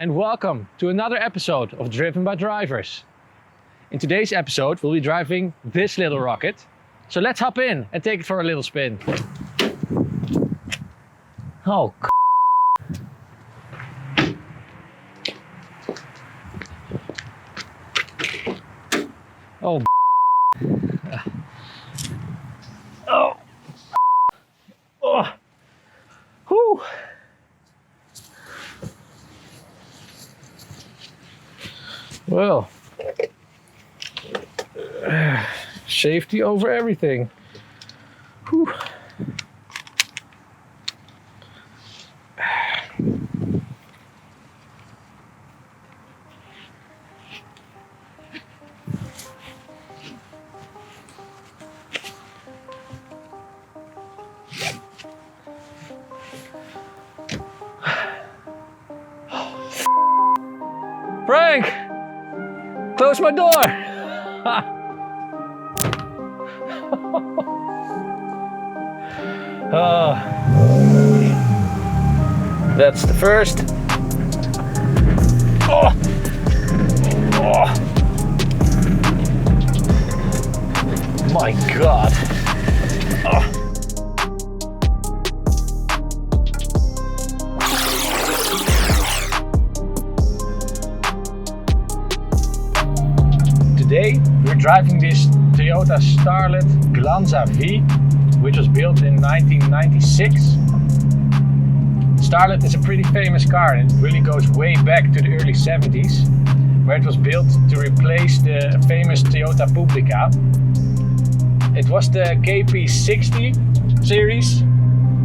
and welcome to another episode of Driven by Drivers. In today's episode we'll be driving this little rocket, so let's hop in and take it for a little spin. Oh, oh, oh, oh, whew. Well, safety over everything. Whew. Frank! Close my door! That's the first. Oh. Oh. My God. Oh. Today we're driving this Toyota Starlet Glanza V, which was built in 1996. Starlet is a pretty famous car and it really goes way back to the early 70s, where it was built to replace the famous Toyota Publica. It was the KP60 series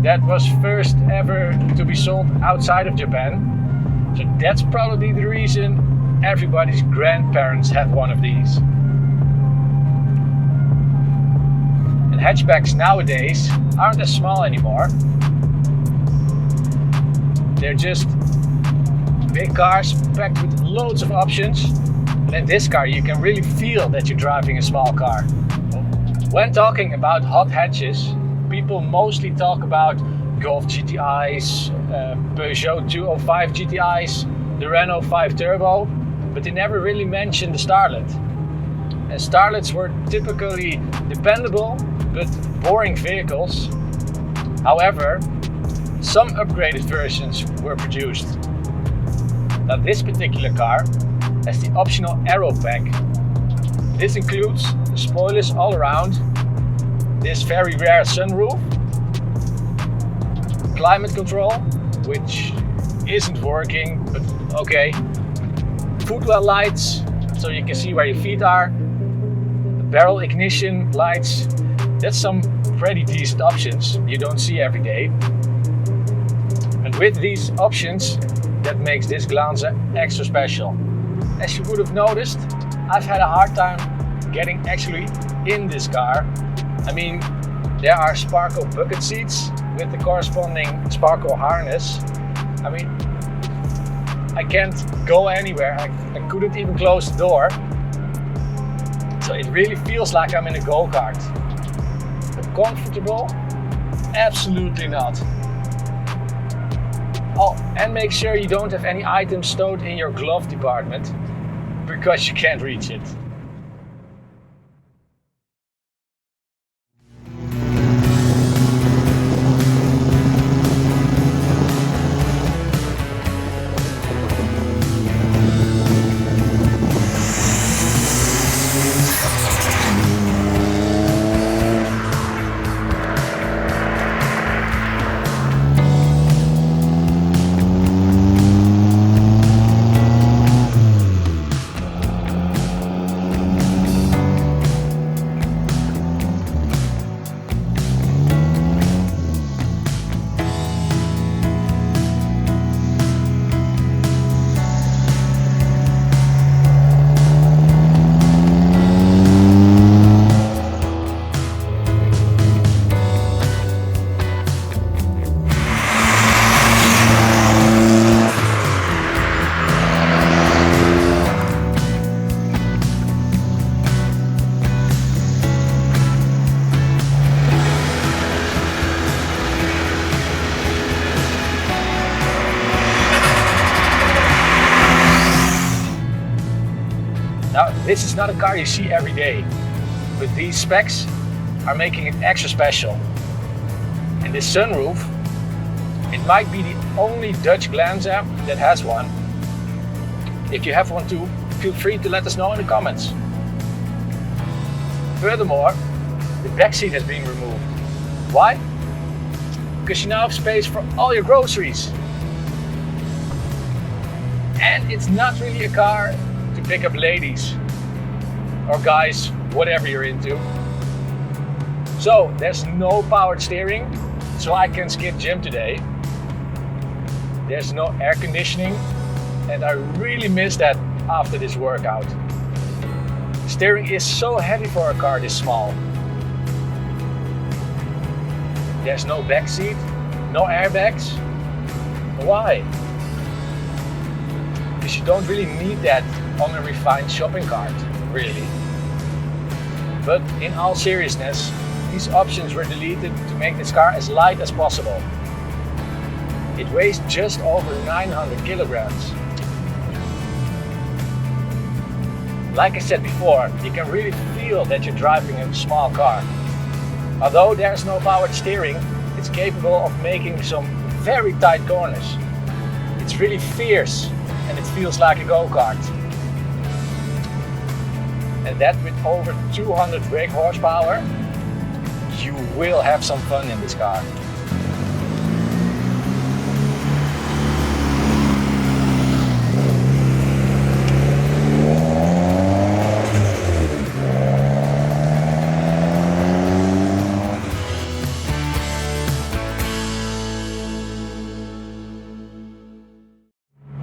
that was first ever to be sold outside of Japan. So that's probably the reason everybody's grandparents had one of these. And hatchbacks nowadays aren't as small anymore. They're just big cars packed with loads of options. And in this car you can really feel that you're driving a small car. When talking about hot hatches, people mostly talk about Golf GTIs, Peugeot 205 GTIs, the Renault 5 Turbo, but they never really mentioned the Starlet. And Starlets were typically dependable but boring vehicles. However, some upgraded versions were produced. Now this particular car has the optional aero pack. This includes the spoilers all around, this very rare sunroof, climate control, which isn't working, but okay, footwell lights, so you can see where your feet are, barrel ignition lights. That's some pretty decent options you don't see every day. And with these options, that makes this Glanza extra special. As you would have noticed, I've had a hard time getting actually in this car. I mean, there are Sparco bucket seats with the corresponding Sparco harness. I mean, I can't go anywhere. I couldn't even close the door. So it really feels like I'm in a go-kart. But comfortable? Absolutely not. Oh, and make sure you don't have any items stowed in your glove department, because you can't reach it. this is not a car you see every day, but these specs are making it extra special. And this sunroof, it might be the only Dutch Glanza that has one. If you have one too, feel free to let us know in the comments. Furthermore, the back seat has been removed. Why? Because you now have space for all your groceries. And it's not really a car to pick up ladies or guys, whatever you're into. So there's no powered steering, so I can skip gym today. There's no air conditioning, and I really miss that after this workout. Steering is so heavy for a car this small. There's no back seat, no airbags. Why? Because you don't really need that on a refined shopping cart, really. But in all seriousness, these options were deleted to make this car as light as possible. It weighs just over 900 kilograms. Like I said before, you can really feel that you're driving a small car. Although there's no powered steering, it's capable of making some very tight corners. It's really fierce and it feels like a go-kart. And that with over 200 brake horsepower, you will have some fun in this car.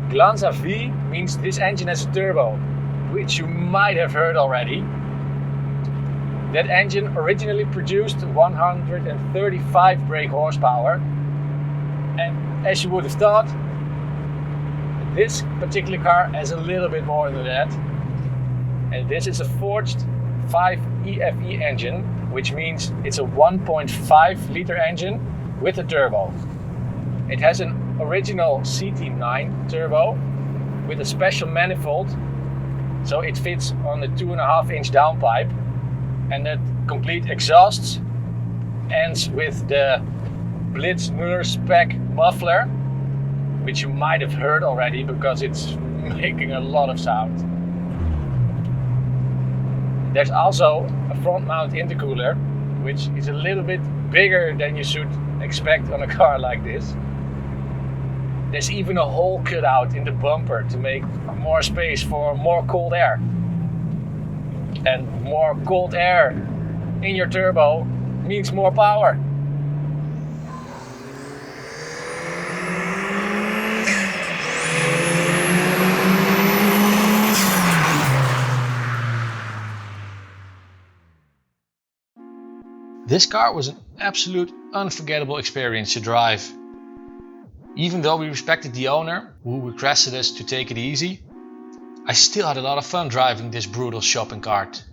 Glanza V means this engine has a turbo, which you might have heard already. That engine originally produced 135 brake horsepower, and as you would have thought, this particular car has a little bit more than that. And this is a forged 5E-FTE engine, which means it's a 1.5 liter engine with a turbo. It has an original CT9 turbo with a special manifold, so it fits on the 2.5-inch downpipe, and that complete exhaust ends with the Blitz Muller spec muffler, which you might have heard already because it's making a lot of sound. There's also a front mount intercooler, which is a little bit bigger than you should expect on a car like this. There's even a hole cut out in the bumper to make more space for more cold air. And more cold air in your turbo means more power. This car was an absolute unforgettable experience to drive. Even though we respected the owner, who requested us to take it easy, I still had a lot of fun driving this brutal shopping cart.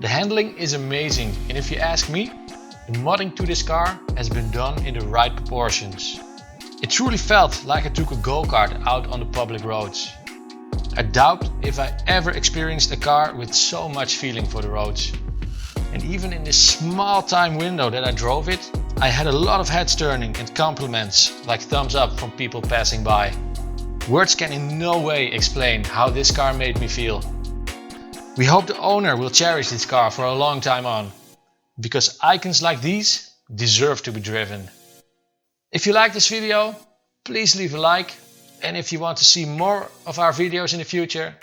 The handling is amazing, and if you ask me, the modding to this car has been done in the right proportions. It truly felt like I took a go-kart out on the public roads. I doubt if I ever experienced a car with so much feeling for the roads. And even in this small time window that I drove it, I had a lot of heads turning and compliments like thumbs up from people passing by. Words can in no way explain how this car made me feel. We hope the owner will cherish this car for a long time on, because icons like these deserve to be driven. If you like this video, please leave a like, and if you want to see more of our videos in the future,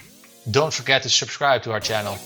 don't forget to subscribe to our channel.